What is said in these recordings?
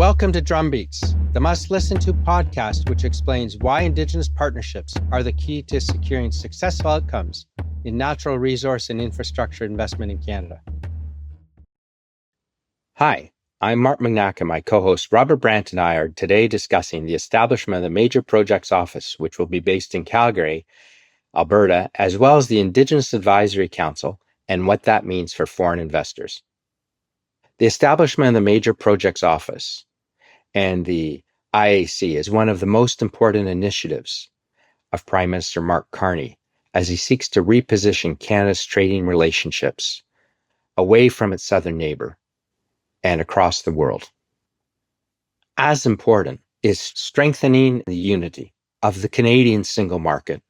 Welcome to Drumbeats, the must-listen-to podcast which explains why Indigenous partnerships are the key to securing successful outcomes in natural resource and infrastructure investment in Canada. Hi, I'm Mark McNack, and my co-host Robert Brandt and I are today discussing the establishment of the Major Projects Office, which will be based in Calgary, Alberta, as well as the Indigenous Advisory Council and what that means for foreign investors. The establishment of the Major Projects Office and the IAC is one of the most important initiatives of Prime Minister Mark Carney as he seeks to reposition Canada's trading relationships away from its southern neighbor and across the world. As important is strengthening the unity of the Canadian single market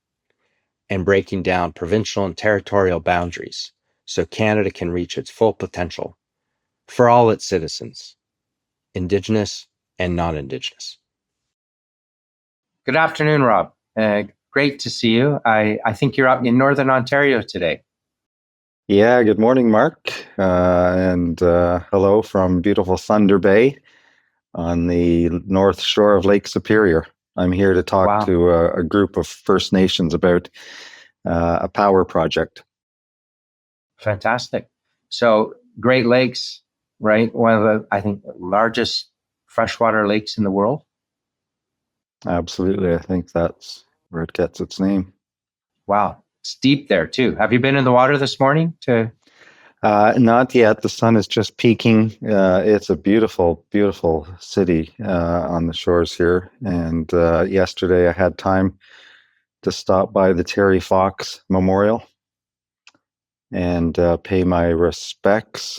and breaking down provincial and territorial boundaries so Canada can reach its full potential for all its citizens, Indigenous and non-Indigenous. Good afternoon, Rob. Great to see you. I think you're up in Northern Ontario today. Yeah, good morning, Mark. And hello from beautiful Thunder Bay on the north shore of Lake Superior. I'm here to talk to a group of First Nations about a power project. Fantastic. So Great Lakes, right? One of the, I think, largest freshwater lakes in the world. Absolutely. I think that's where it gets its name. Wow. It's deep there too. Have you been in the water this morning? Not yet. The sun is just peaking. It's a beautiful, beautiful city on the shores here. And yesterday I had time to stop by the Terry Fox Memorial and pay my respects.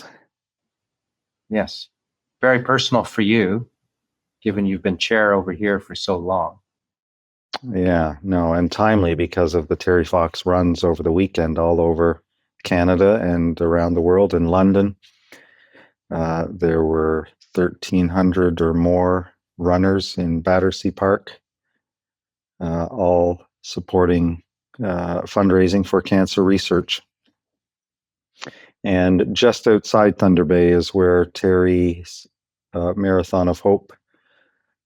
Yes. Very personal for you, given you've been chair over here for so long. Yeah, no, and timely because of the Terry Fox runs over the weekend all over Canada and around the world. In London, there were 1,300 or more runners in Battersea Park, all supporting fundraising for cancer research. And just outside Thunder Bay is where Terry's Marathon of Hope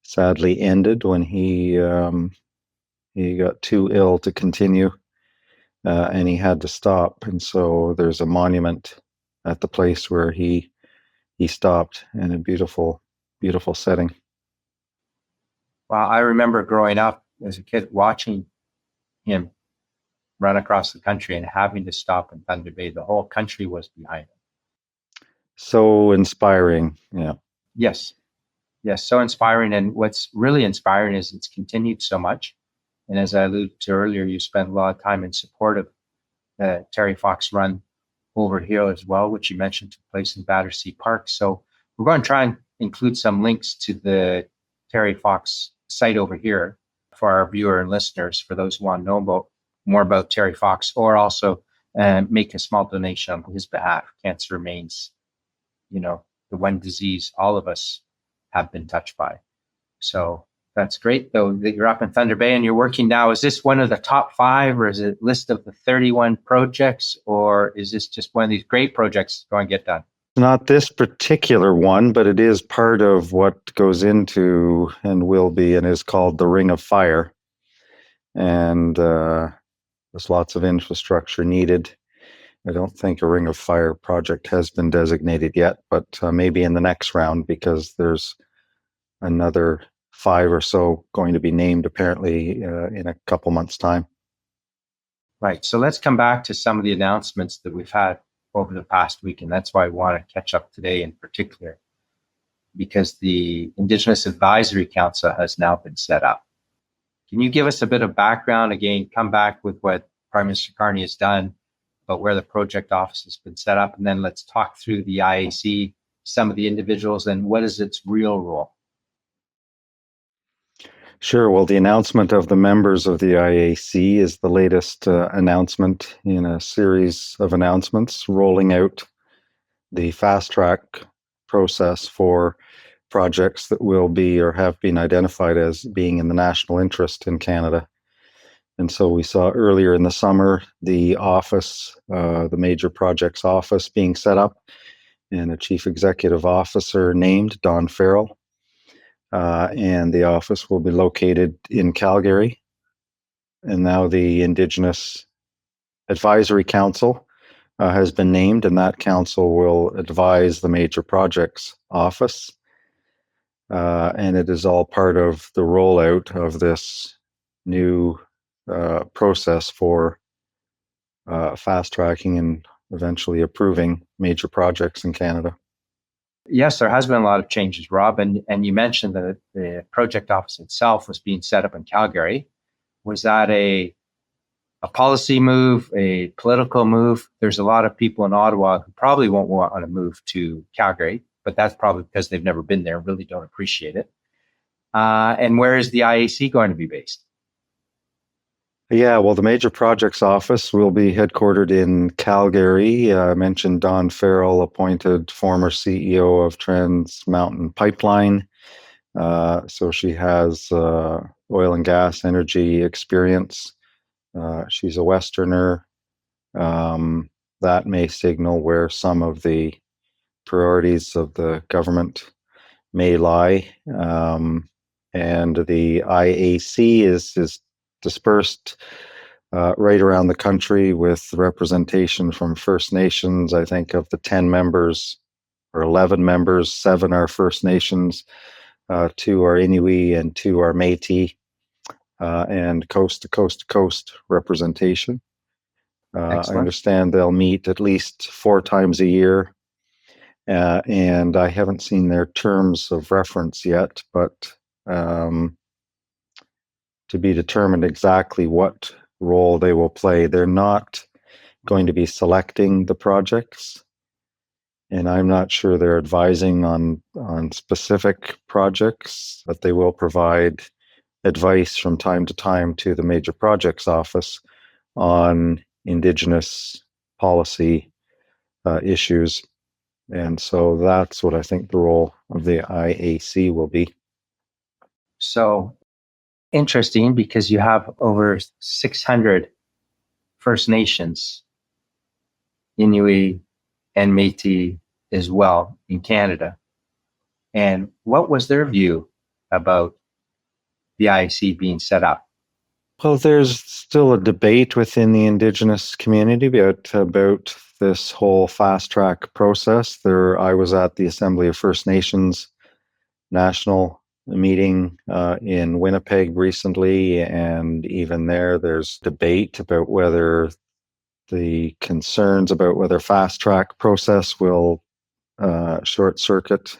sadly ended when he got too ill to continue, and he had to stop. And so there's a monument at the place where he stopped in a beautiful, beautiful setting. Well, I remember growing up as a kid watching him run across the country and having to stop in Thunder Bay. The whole country was behind him. So inspiring. Yeah. Yes, so inspiring. And what's really inspiring is it's continued so much. And as I alluded to earlier, you spent a lot of time in support of the Terry Fox run over here as well, which you mentioned took place in Battersea Park. So we're going to try and include some links to the Terry Fox site over here for our viewer and listeners, for those who want to know more about Terry Fox, or also make a small donation on his behalf. Cancer remains, the one disease all of us have been touched by. So that's great, though, that you're up in Thunder Bay and you're working now. Is this one of the top 5, or is it a list of the 31 projects, or is this just one of these great projects going to get done? Not this particular one, but it is part of what goes into and will be and is called the Ring of Fire. And there's lots of infrastructure needed. I don't think a Ring of Fire project has been designated yet, but maybe in the next round, because there's another 5 or so going to be named apparently in a couple months' time. Right. So let's come back to some of the announcements that we've had over the past week. And that's why I want to catch up today in particular, because the Indigenous Advisory Council has now been set up. Can you give us a bit of background? Again, come back with what Prime Minister Carney has done, but where the project office has been set up. And then let's talk through the IAC, some of the individuals, and what is its real role? Sure. Well, the announcement of the members of the IAC is the latest announcement in a series of announcements rolling out the fast track process for projects that will be or have been identified as being in the national interest in Canada. And so we saw earlier in the summer the office, the Major Projects Office being set up, and a chief executive officer named, Don Farrell. and the office will be located in Calgary. And now the Indigenous Advisory Council has been named, and that council will advise the Major Projects Office. And it is all part of the rollout of this new process for fast tracking and eventually approving major projects in Canada. Yes, there has been a lot of changes, Rob, and you mentioned that the project office itself was being set up in Calgary. Was that a policy move, a political move? There's a lot of people in Ottawa who probably won't want to move to Calgary, but that's probably because they've never been there and really don't appreciate it. And where is the IAC going to be based? Yeah, well, the Major Projects Office will be headquartered in Calgary. I mentioned Dawn Farrell, appointed former CEO of Trans Mountain Pipeline. So she has oil and gas energy experience. She's a Westerner. That may signal where some of the priorities of the government may lie. And the IAC is dispersed right around the country with representation from First Nations. I think of the 10 members or 11 members, 7 are First Nations, 2 are Inuit, and 2 are Métis, and coast to coast to coast representation. I understand they'll meet at least 4 times a year, and I haven't seen their terms of reference yet, but to be determined exactly what role they will play. They're not going to be selecting the projects, and I'm not sure they're advising on specific projects, but they will provide advice from time to time to the Major Projects Office on Indigenous policy issues. And so that's what I think the role of the IAC will be. So interesting, because you have over 600 First Nations, Inuit and Métis as well in Canada. And what was their view about the IAC being set up? Well, there's still a debate within the Indigenous community about this whole fast track process. I was at the Assembly of First Nations national meeting in Winnipeg recently, and even there's debate about whether the concerns about whether fast track process will short circuit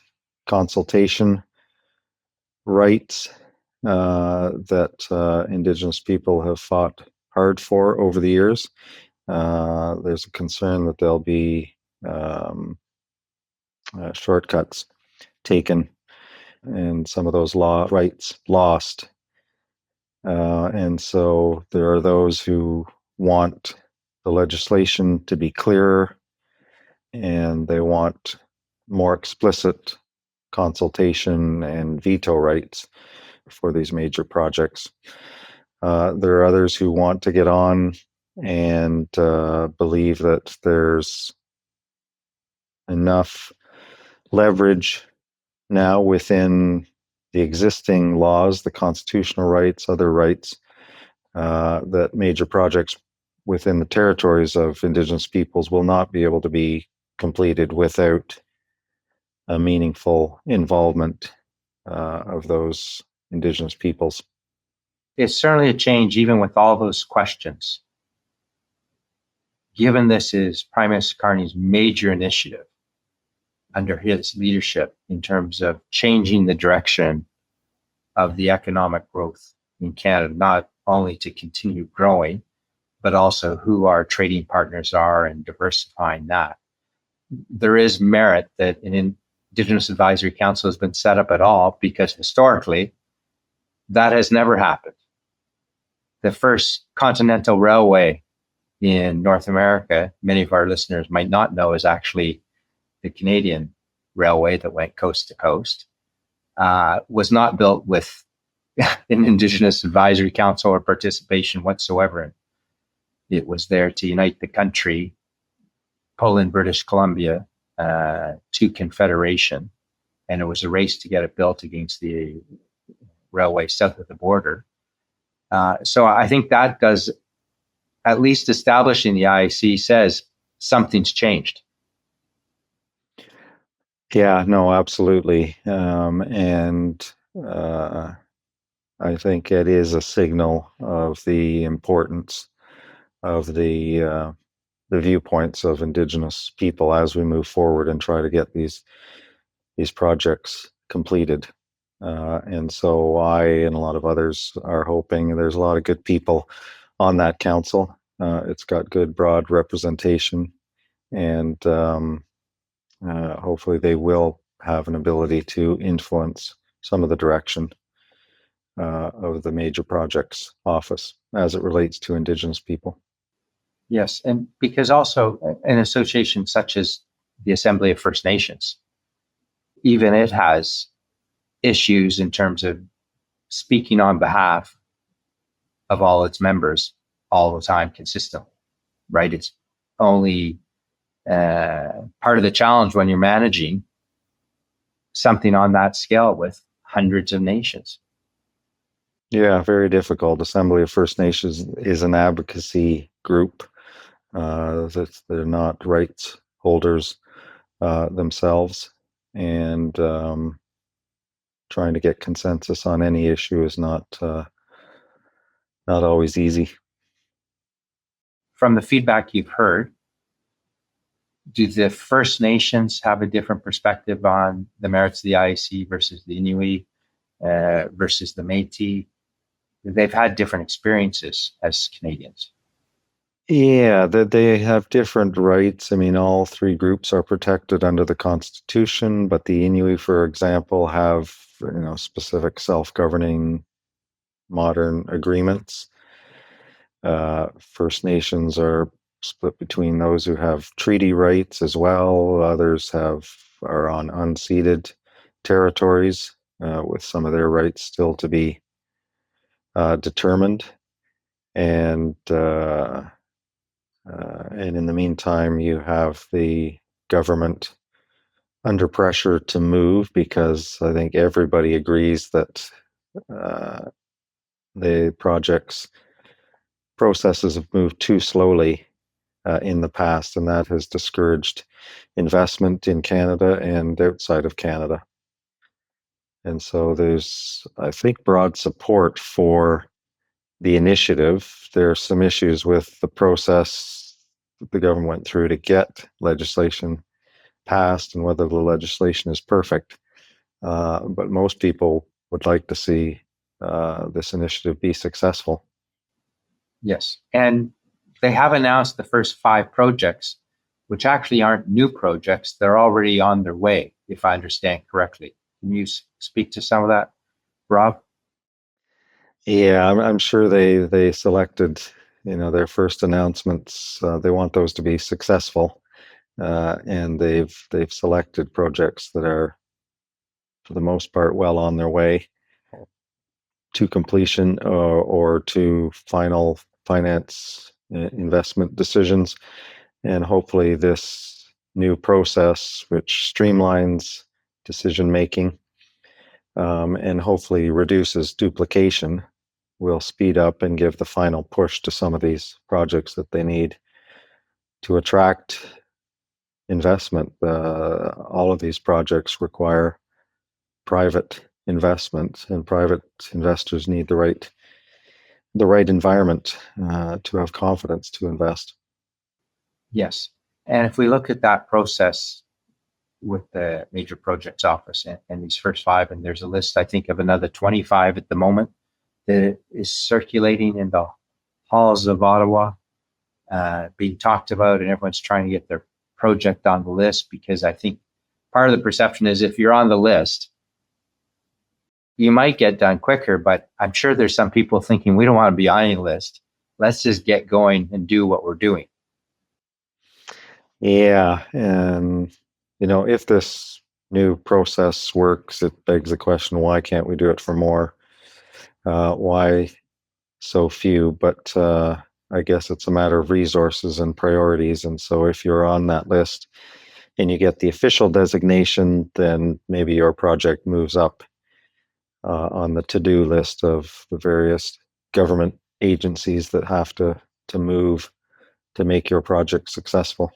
consultation rights that Indigenous people have fought hard for over the years. There's a concern that there'll be shortcuts taken and some of those rights lost. And so there are those who want the legislation to be clearer, and they want more explicit consultation and veto rights for these major projects. There are others who want to get on and believe that there's enough leverage now within the existing laws, the constitutional rights, other rights, that major projects within the territories of Indigenous peoples will not be able to be completed without a meaningful involvement of those Indigenous peoples. It's certainly a change, even with all those questions. Given this is Prime Minister Carney's major initiative under his leadership in terms of changing the direction of the economic growth in Canada, not only to continue growing, but also who our trading partners are and diversifying that. There is merit that an Indigenous Advisory Council has been set up at all, because historically that has never happened. The first continental railway in North America, many of our listeners might not know, is actually the Canadian railway that went coast to coast. Was not built with an Indigenous Advisory Council or participation whatsoever. It was there to unite the country, pull in British Columbia to Confederation. and it was a race to get it built against the railway south of the border. So I think that does, at least establishing the IAC says something's changed. Yeah, no, absolutely. And I think it is a signal of the importance of the viewpoints of Indigenous people as we move forward and try to get these projects completed. And so I and a lot of others are hoping. There's a lot of good people on that council. It's got good broad representation, and hopefully they will have an ability to influence some of the direction of the major projects office as it relates to Indigenous people. Yes, and because also an association such as the Assembly of First Nations, even it has issues in terms of speaking on behalf of all its members all the time consistently, right? It's only part of the challenge when you're managing something on that scale with hundreds of nations. Yeah, very difficult. Assembly of First Nations is an advocacy group. That they're not rights holders themselves, and trying to get consensus on any issue is not always easy. From the feedback you've heard, do the First Nations have a different perspective on the merits of the IAC versus the Inuit versus the Métis? They've had different experiences as Canadians. Yeah, that they have different rights. I mean, all three groups are protected under the Constitution, but the Inuit, for example, have specific self-governing modern agreements. First Nations are split between those who have treaty rights as well. Others are on unceded territories with some of their rights still to be determined. And in the meantime, you have the government under pressure to move, because I think everybody agrees that the project's processes have moved too slowly in the past, and that has discouraged investment in Canada and outside of Canada. And so there's, I think, broad support for the initiative. There are some issues with the process that the government went through to get legislation passed and whether the legislation is perfect. But most people would like to see this initiative be successful. Yes. And they have announced the first 5 projects, which actually aren't new projects. They're already on their way, if I understand correctly. Can you speak to some of that, Rob? Yeah, I'm sure they selected, their first announcements. They want those to be successful, and they've selected projects that are, for the most part, well on their way to completion or to final finance investment decisions. And hopefully this new process, which streamlines decision making and hopefully reduces duplication, will speed up and give the final push to some of these projects that they need to attract investment. All of these projects require private investment, and private investors need the right environment to have confidence to invest. Yes. And if we look at that process with the Major Projects Office and these first 5, and there's a list, I think, of another 25 at the moment that is circulating in the halls of Ottawa, being talked about, and everyone's trying to get their project on the list, because I think part of the perception is if you're on the list, you might get done quicker, but I'm sure there's some people thinking, we don't want to be on any list. Let's just get going and do what we're doing. Yeah, and if this new process works, it begs the question, why can't we do it for more? Why so few? But I guess it's a matter of resources and priorities. And so if you're on that list, and you get the official designation, then maybe your project moves up on the to-do list of the various government agencies that have to move to make your project successful.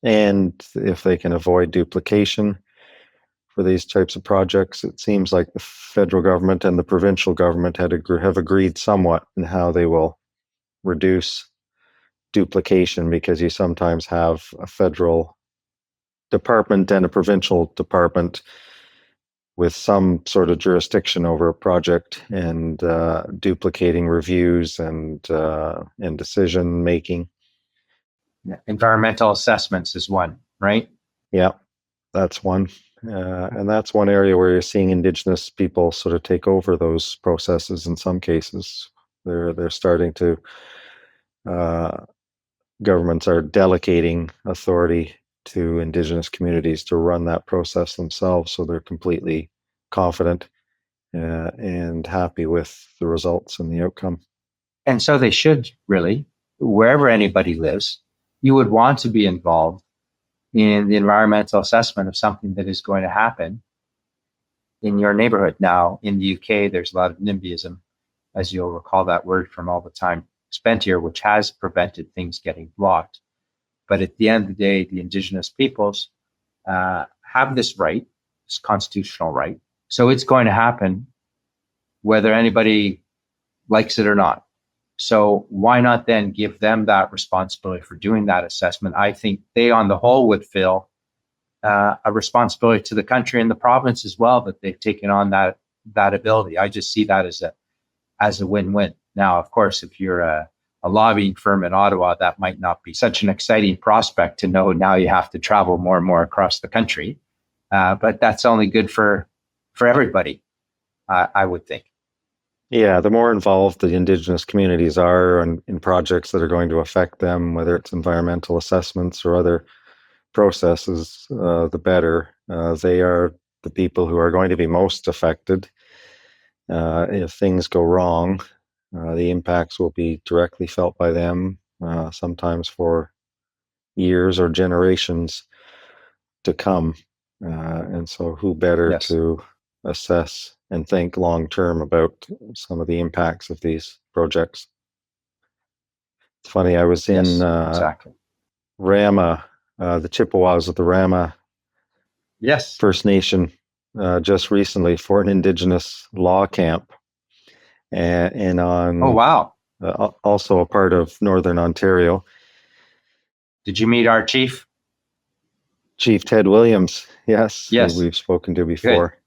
And if they can avoid duplication for these types of projects, it seems like the federal government and the provincial government have agreed somewhat in how they will reduce duplication, because you sometimes have a federal department and a provincial department with some sort of jurisdiction over a project, and duplicating reviews and decision making. Environmental assessments is one, right? Yeah, that's one. And that's one area where you're seeing Indigenous people sort of take over those processes in some cases. They're starting to, governments are delegating authority to Indigenous communities to run that process themselves, so they're completely confident and happy with the results and the outcome. And so they should really, wherever anybody lives, you would want to be involved in the environmental assessment of something that is going to happen in your neighborhood. Now, in the UK, there's a lot of NIMBYism, as you'll recall that word from all the time spent here, which has prevented things getting blocked. But at the end of the day, the Indigenous peoples have this right, this constitutional right. So it's going to happen whether anybody likes it or not. So why not then give them that responsibility for doing that assessment? I think they, on the whole, would feel a responsibility to the country and the province as well, that they've taken on that ability. I just see that as a win-win. Now, of course, if you're a lobbying firm in Ottawa, that might not be such an exciting prospect to know now you have to travel more and more across the country. But that's only good for everybody, I would think. Yeah, the more involved the Indigenous communities are in projects that are going to affect them, whether it's environmental assessments or other processes, the better. They are the people who are going to be most affected. If things go wrong, the impacts will be directly felt by them, sometimes for years or generations to come. And so who better to assess and think long-term about some of the impacts of these projects. It's funny, I was in Rama, the Chippewas of the Rama First Nation just recently for an Indigenous law camp. And on also a part of Northern Ontario. Did you meet our chief? Chief Ted Williams, yes. Who we've spoken to before. Good.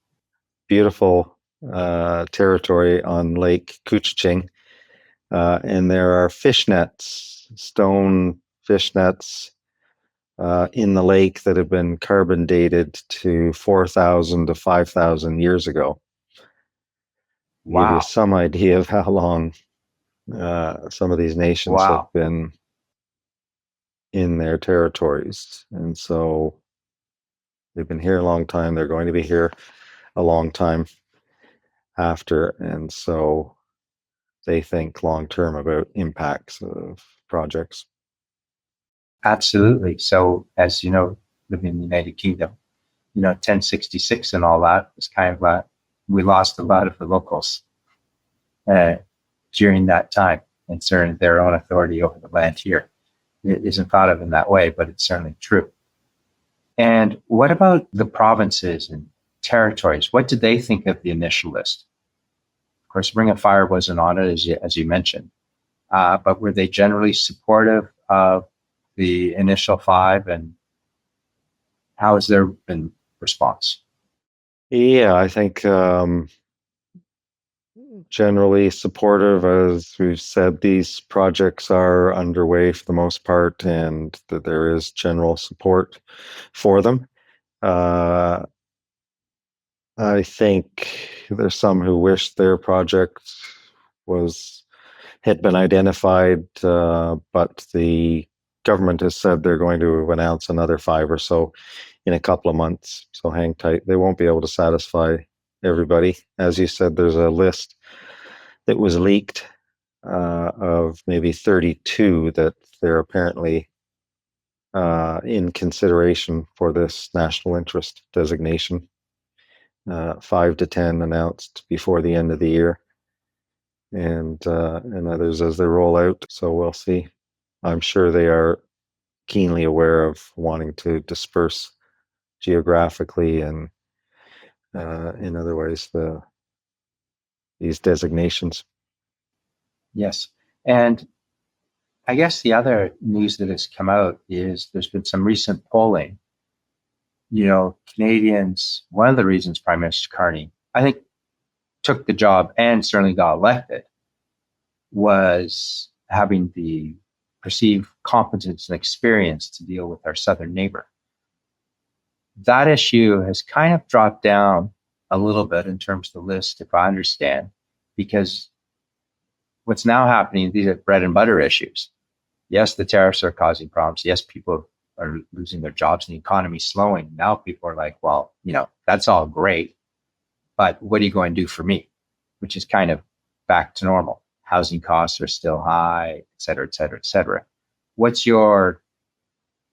Beautiful territory on Lake Couchiching. And there are fishnets, stone fishnets in the lake that have been carbon dated to 4,000 to 5,000 years ago. Wow. Give you some idea of how long some of these nations have been in their territories. And so they've been here a long time. They're going to be here a long time after. And so they think long term about impacts of projects. Absolutely. So, as you know, living in the United Kingdom, 1066 and all that was kind of we lost a lot of the locals during that time, and certainly their own authority over the land here. It isn't thought of in that way, but it's certainly true. And what about the provinces and territories? What did they think of the initial list? Of course, Ring of Fire wasn't on it, as you mentioned, but were they generally supportive of the initial 5, and how has there been response? Yeah, I think generally supportive. As we've said, these projects are underway for the most part, and that there is general support for them. I think there's some who wish their project had been identified, but the government has said they're going to announce another 5 or so in a couple of months. So hang tight. They won't be able to satisfy everybody. As you said, there's a list that was leaked of maybe 32 that they're apparently in consideration for this national interest designation. 5 to 10 announced before the end of the year, and others as they roll out. So we'll see. I'm sure they are keenly aware of wanting to disperse geographically and in other ways these designations. Yes. And I guess the other news that has come out is there's been some recent polling. Canadians, one of the reasons Prime Minister Carney, I think, took the job and certainly got elected was having the perceived competence and experience to deal with our southern neighbor. That issue has kind of dropped down a little bit in terms of the list, if I understand, because what's now happening, these are bread and butter issues. Yes, the tariffs are causing problems. Yes, people are losing their jobs and the economy slowing. Now people are like, well, that's all great, but what are you going to do for me? Which is kind of back to normal. Housing costs are still high, et cetera, et cetera, et cetera. What's your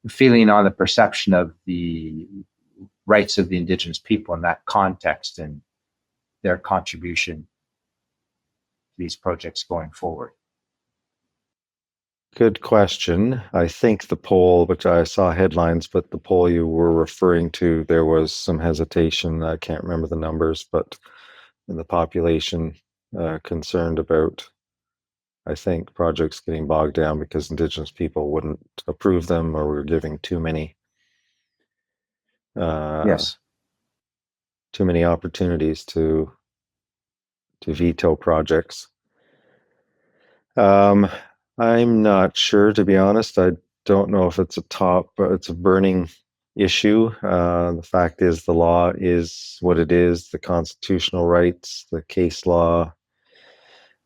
feeling on the perception of the rights of the Indigenous people in that context and their contribution to these projects going forward? Good question. I think the poll, which I saw headlines, but the poll you were referring to, there was some hesitation. I can't remember the numbers, but in the population concerned about, I think, projects getting bogged down because Indigenous people wouldn't approve them or were giving too many Yes. too many opportunities to veto projects. I'm not sure, to be honest. I don't know if it's it's a burning issue. The fact is, the law is what it is. The constitutional rights, the case law,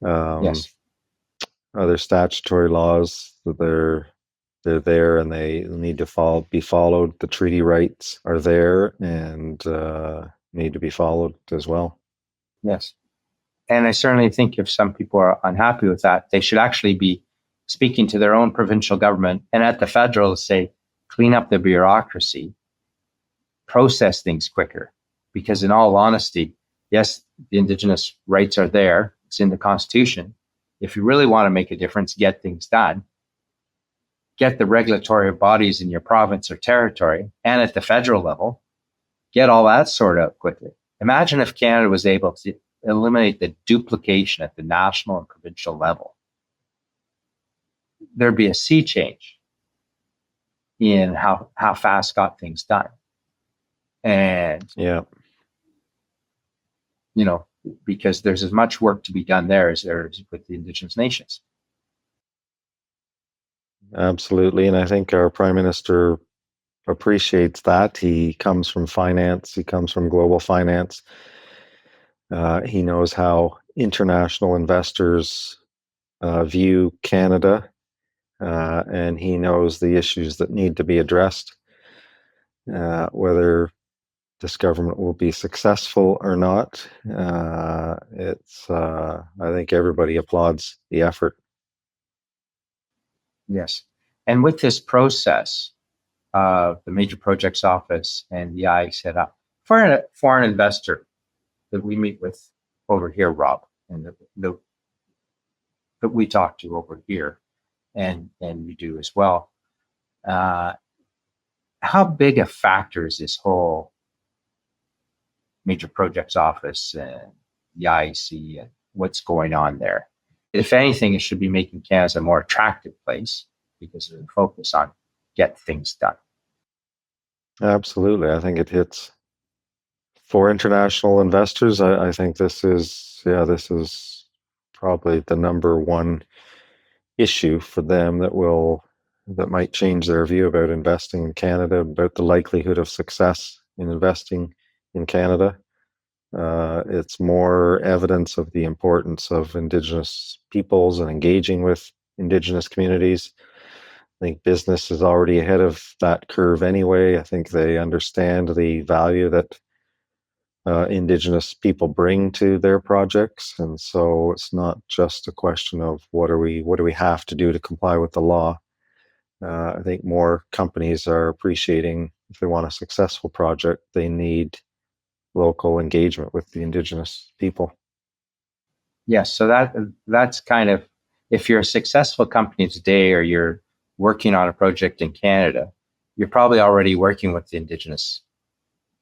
Yes. other statutory laws, they're there and they need to be followed. The treaty rights are there and need to be followed as well. Yes. And I certainly think if some people are unhappy with that, they should actually be speaking to their own provincial government and at the federal say, clean up the bureaucracy, process things quicker. Because in all honesty, yes, the Indigenous rights are there. It's in the Constitution. If you really want to make a difference, get things done. Get the regulatory bodies in your province or territory and at the federal level, get all that sorted out quickly. Imagine if Canada was able to eliminate the duplication at the national and provincial level. There'd be a sea change in how fast got things done. And, because there's as much work to be done there as there is with the Indigenous nations. Absolutely. And I think our Prime Minister appreciates that. He comes from finance. He comes from global finance. He knows how international investors view Canada, and he knows the issues that need to be addressed. Whether this government will be successful or not, I think everybody applauds the effort. Yes. And with this process, the Major Projects Office and the I set up for a foreign investor that we meet with over here, Rob, and that we talk to over here, and you do as well. How big a factor is this whole Major Projects Office and the IEC and what's going on there? If anything, it should be making Canada a more attractive place because of the focus on get things done. Absolutely. I think it hits for international investors. I think this is probably the number one issue for them that might change their view about investing in Canada, about the likelihood of success in investing in Canada. It's more evidence of the importance of Indigenous peoples and engaging with Indigenous communities. I think business is already ahead of that curve anyway. I think they understand the value that Indigenous people bring to their projects, and so it's not just a question of what do we have to do to comply with the law. I think more companies are appreciating if they want a successful project, they need local engagement with the Indigenous people. Yes, so that's kind of, if you're a successful company today or you're working on a project in Canada, you're probably already working with the Indigenous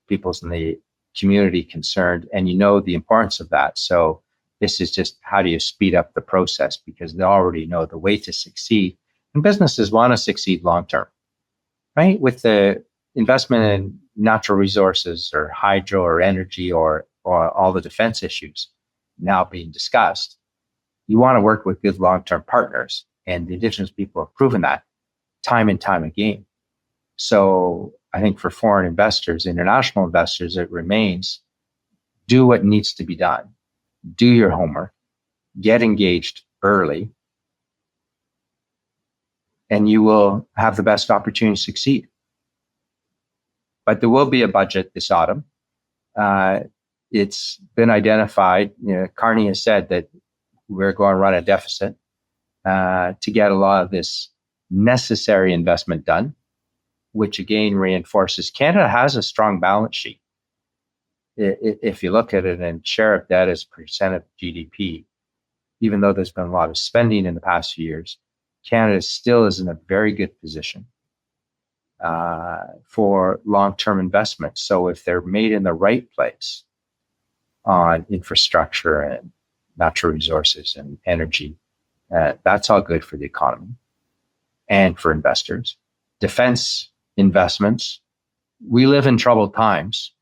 peoples in the community concerned, and you know the importance of that. So this is just how do you speed up the process, because they already know the way to succeed. And businesses want to succeed long term, right? With the investment in natural resources or hydro or energy or all the defense issues now being discussed, you want to work with good long-term partners. And the Indigenous people have proven that time and time again. So I think for foreign investors, international investors, it remains do what needs to be done. Do your homework, get engaged early, and you will have the best opportunity to succeed. But there will be a budget this autumn. It's been identified. Carney has said that we're going to run a deficit to get a lot of this necessary investment done, which again reinforces Canada has a strong balance sheet. If you look at it and share of debt as a percent of GDP, even though there's been a lot of spending in the past few years, Canada still is in a very good position for long-term investments. So if they're made in the right place on infrastructure and natural resources and energy, that's all good for the economy and for investors. Defense investments, we live in troubled times,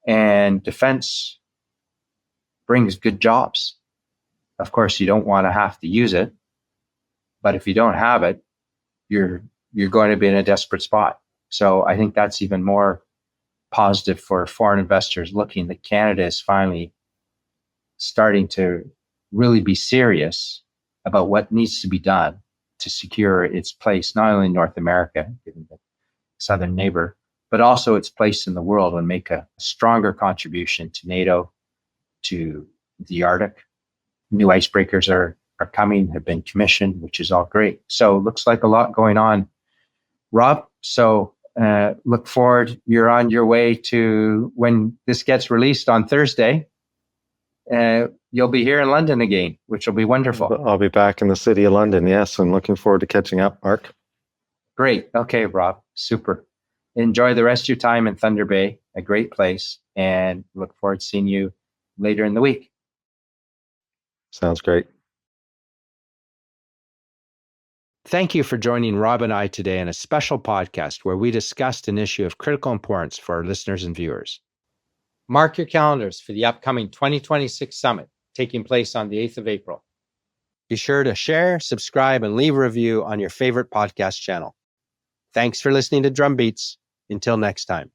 and defense brings good jobs. Of course, you don't want to have to use it, but if you don't have it, you're going to be in a desperate spot. So I think that's even more positive for foreign investors looking that Canada is finally starting to really be serious about what needs to be done to secure its place, not only in North America, given the southern neighbor, but also its place in the world, and make a stronger contribution to NATO, to the Arctic. New icebreakers are coming, have been commissioned, which is all great. So looks like a lot going on, Rob. So look forward. You're on your way to, when this gets released on Thursday, you'll be here in London again, which will be wonderful. I'll be back in the city of London, yes, and looking forward to catching up, Mark. Great. Okay, Rob. Super. Enjoy the rest of your time in Thunder Bay, a great place, and look forward to seeing you later in the week. Sounds great. Thank you for joining Rob and I today in a special podcast where we discussed an issue of critical importance for our listeners and viewers. Mark your calendars for the upcoming 2026 summit taking place on the 8th of April. Be sure to share, subscribe, and leave a review on your favorite podcast channel. Thanks for listening to Drumbeats. Until next time.